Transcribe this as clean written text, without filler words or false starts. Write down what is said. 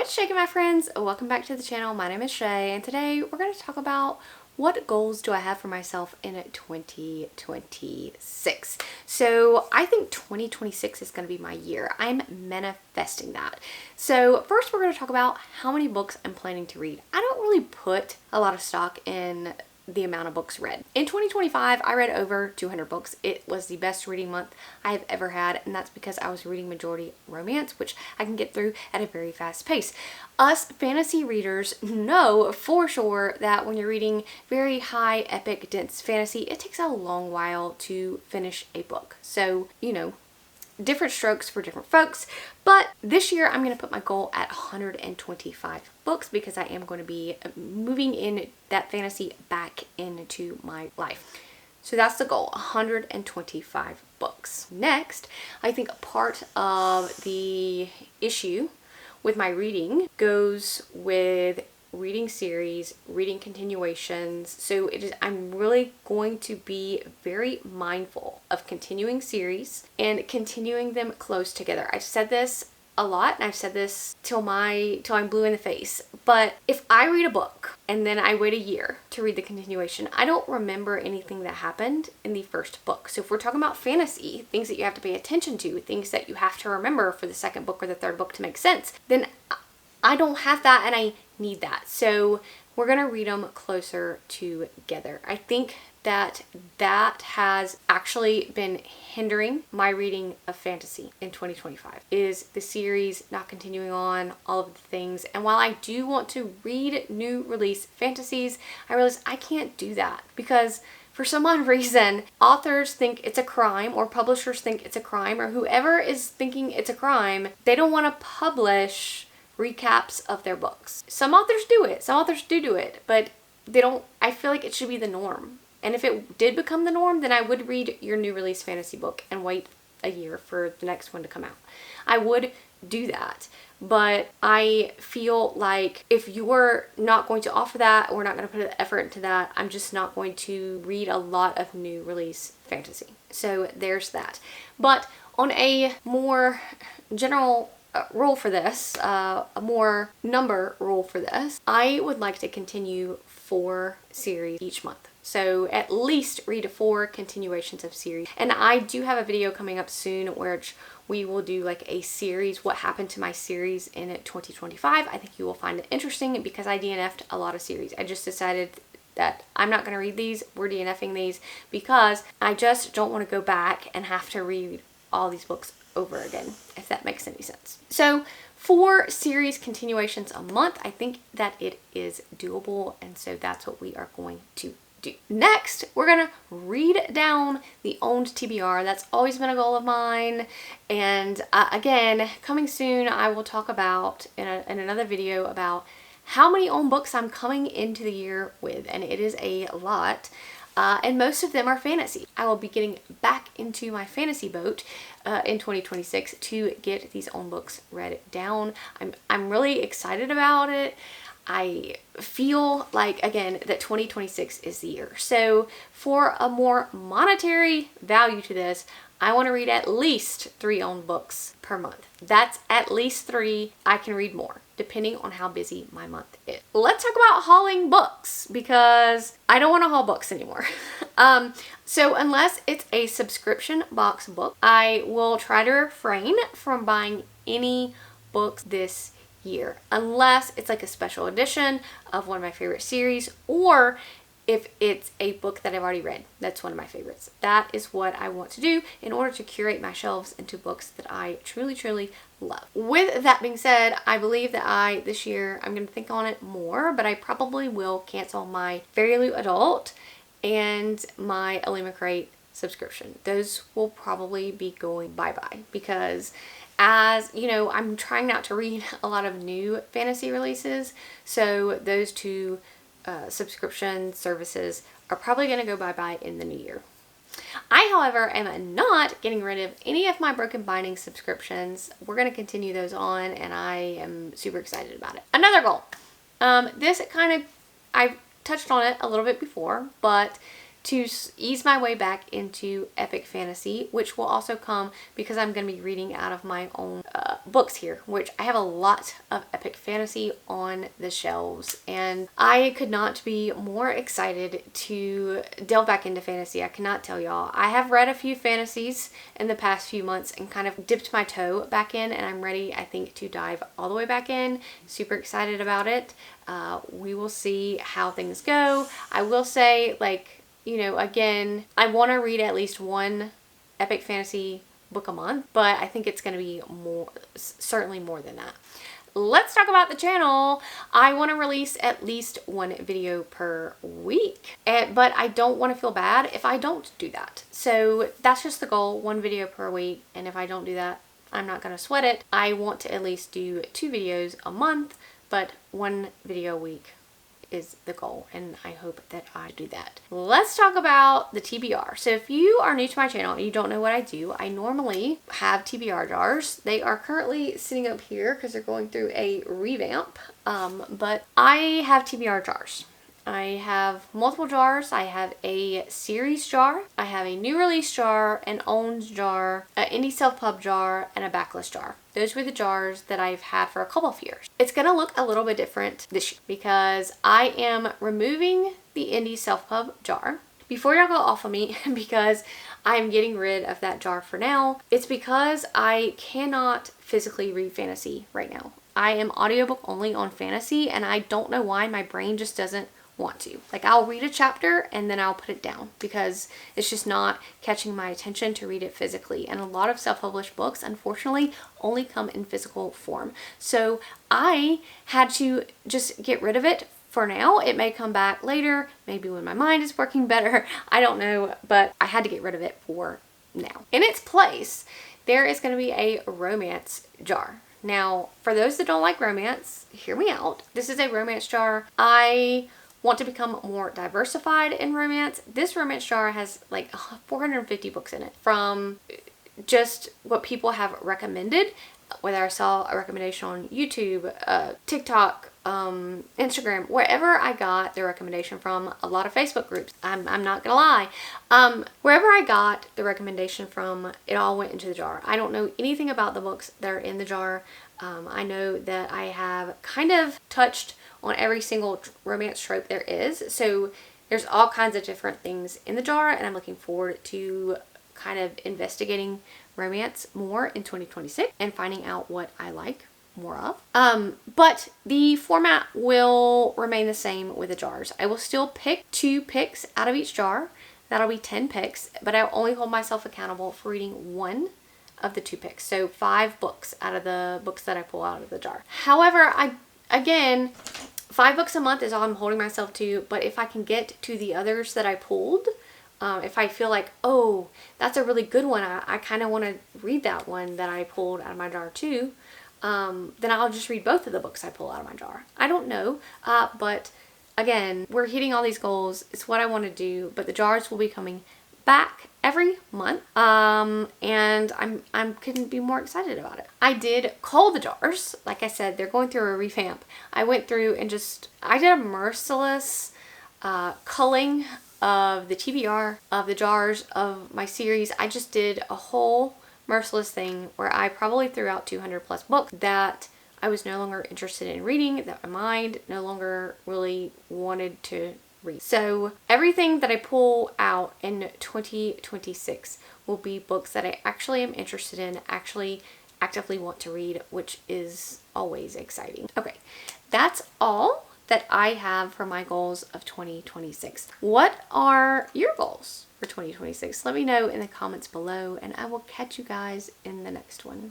What's shaking, my friends? Welcome back to the channel. My name is Shay, and today we're going to talk about what goals do I have for myself in 2026. So I think 2026 is going to be my year. I'm manifesting that. So first we're going to talk about how many books I'm planning to read. I don't really put a lot of stock in the amount of books read. In 2025, I read over 200 books. It was the best reading month I have ever had, and that's because I was reading majority romance, which I can get through at a very fast pace. Us fantasy readers know for sure that when you're reading very high, epic, dense fantasy, it takes a long while to finish a book. So, different strokes for different folks, but this year I'm going to put my goal at 125 books because I am going to be moving in that fantasy back into my life. So that's the goal, 125 books. Next, I think a part of the issue with my reading goes with reading series, reading continuations. So I'm really going to be very mindful of continuing series and continuing them close together. I've said this a lot, and I've said this till I'm blue in the face. But if I read a book and then I wait a year to read the continuation, I don't remember anything that happened in the first book. So if we're talking about fantasy, things that you have to pay attention to, things that you have to remember for the second book or the third book to make sense, then I don't have that, and I need that. So we're going to read them closer together. I think that has actually been hindering my reading of fantasy in 2025, is the series not continuing on, all of the things. And while I do want to read new release fantasies, I realize I can't do that because for some odd reason, authors think it's a crime, or publishers think it's a crime, or whoever is thinking it's a crime, they don't want to publish recaps of their books. Some authors do it. Some authors do it, but they don't. I feel like it should be the norm. And if it did become the norm, then I would read your new release fantasy book and wait a year for the next one to come out. I would do that. But I feel like if you're not going to offer that, or not going to put the effort into that, I'm just not going to read a lot of new release fantasy. So there's that. But on a more general rule for this, a more number rule for this, I would like to continue 4 series each month. So at least read 4 continuations of series. And I do have a video coming up soon where we will do like a series, what happened to my series in 2025. I think you will find it interesting because I DNF'd a lot of series. I just decided that I'm not going to read these. We're DNFing these because I just don't want to go back and have to read all these books over again, if that makes any sense. So 4 series continuations a month, I think that it is doable, and so that's what we are going to do. Next, we're gonna read down the owned TBR. That's always been a goal of mine, and again, coming soon, I will talk about in another video about how many owned books I'm coming into the year with, and it is a lot. And most of them are fantasy. I will be getting back into my fantasy boat in 2026 to get these own books read down. I'm really excited about it. I feel like, again, that 2026 is the year. So for a more monetary value to this, I want to read at least 3 owned books per month. That's at least 3. I can read more, depending on how busy my month is. Let's talk about hauling books, because I don't want to haul books anymore. So unless it's a subscription box book, I will try to refrain from buying any books this year, unless it's like a special edition of one of my favorite series, or if it's a book that I've already read. That's one of my favorites. That is what I want to do in order to curate my shelves into books that I truly, truly love. With that being said, I believe that this year, I'm going to think on it more, but I probably will cancel my Fairy Loot Adult and my Alima Crate subscription. Those will probably be going bye-bye because, as you know, I'm trying not to read a lot of new fantasy releases, so those 2 subscription services are probably going to go bye-bye in the new year. I, however, am not getting rid of any of my Broken Binding subscriptions. We're going to continue those on, and I am super excited about it. Another goal. I've touched on it a little bit before, but to ease my way back into epic fantasy, which will also come because I'm going to be reading out of my own books here, which I have a lot of epic fantasy on the shelves, and I could not be more excited to delve back into fantasy. I cannot tell y'all. I have read a few fantasies in the past few months and kind of dipped my toe back in, and I'm ready, I think, to dive all the way back in. Super excited about it. We will see how things go. I will say, like, you know, again, I want to read at least one epic fantasy book a month, but I think it's going to be more, certainly more than that. Let's talk about the channel. I want to release at least one video per week, but I don't want to feel bad if I don't do that. So that's just the goal, one video per week. And if I don't do that, I'm not going to sweat it. I want to at least do 2 videos a month, but 1 video a week is the goal, and I hope that I do that. Let's talk about the TBR. So if you are new to my channel and you don't know what I do, I normally have TBR jars. They are currently sitting up here because they're going through a revamp, but I have TBR jars. I have multiple jars. I have a series jar, I have a new release jar, an owned jar, an indie self-pub jar, and a backlist jar. Those were the jars that I've had for a couple of years. It's going to look a little bit different this year because I am removing the indie self-pub jar. Before y'all go off of me, because I'm getting rid of that jar for now, it's because I cannot physically read fantasy right now. I am audiobook only on fantasy, and I don't know why my brain just doesn't want to. Like, I'll read a chapter and then I'll put it down because it's just not catching my attention to read it physically. And a lot of self-published books, unfortunately, only come in physical form. So I had to just get rid of it for now. It may come back later, maybe when my mind is working better. I don't know, but I had to get rid of it for now. In its place, there is going to be a romance jar. Now, for those that don't like romance, hear me out. This is a romance jar. I want to become more diversified in romance. This romance jar has like 450 books in it, from just what people have recommended, whether I saw a recommendation on YouTube, TikTok, Instagram, wherever I got the recommendation from. A lot of Facebook groups, I'm not gonna lie. Wherever I got the recommendation from, it all went into the jar. I don't know anything about the books that are in the jar. I know that I have kind of touched on every single romance trope there is. So there's all kinds of different things in the jar, and I'm looking forward to kind of investigating romance more in 2026 and finding out what I like more of. But the format will remain the same with the jars. I will still pick 2 picks out of each jar. That'll be 10 picks, but I'll only hold myself accountable for reading 1 of the 2 picks. So 5 books out of the books that I pull out of the jar. However, again, 5 books a month is all I'm holding myself to, but if I can get to the others that I pulled, if I feel like, oh, that's a really good one, I kind of want to read that one that I pulled out of my jar too, then I'll just read both of the books I pull out of my jar. I don't know, but again, we're hitting all these goals. It's what I want to do, but the jars will be coming back every month, and I couldn't be more excited about it. I did cull the jars. Like I said, they're going through a revamp. I went through and I did a merciless culling of the TBR, of the jars, of my series. I just did a whole merciless thing where I probably threw out 200 plus books that I was no longer interested in reading, that my mind no longer really wanted to read. So everything that I pull out in 2026 will be books that I actually am interested in, actually actively want to read, which is always exciting. Okay, that's all that I have for my goals of 2026. What are your goals for 2026? Let me know in the comments below, and I will catch you guys in the next one.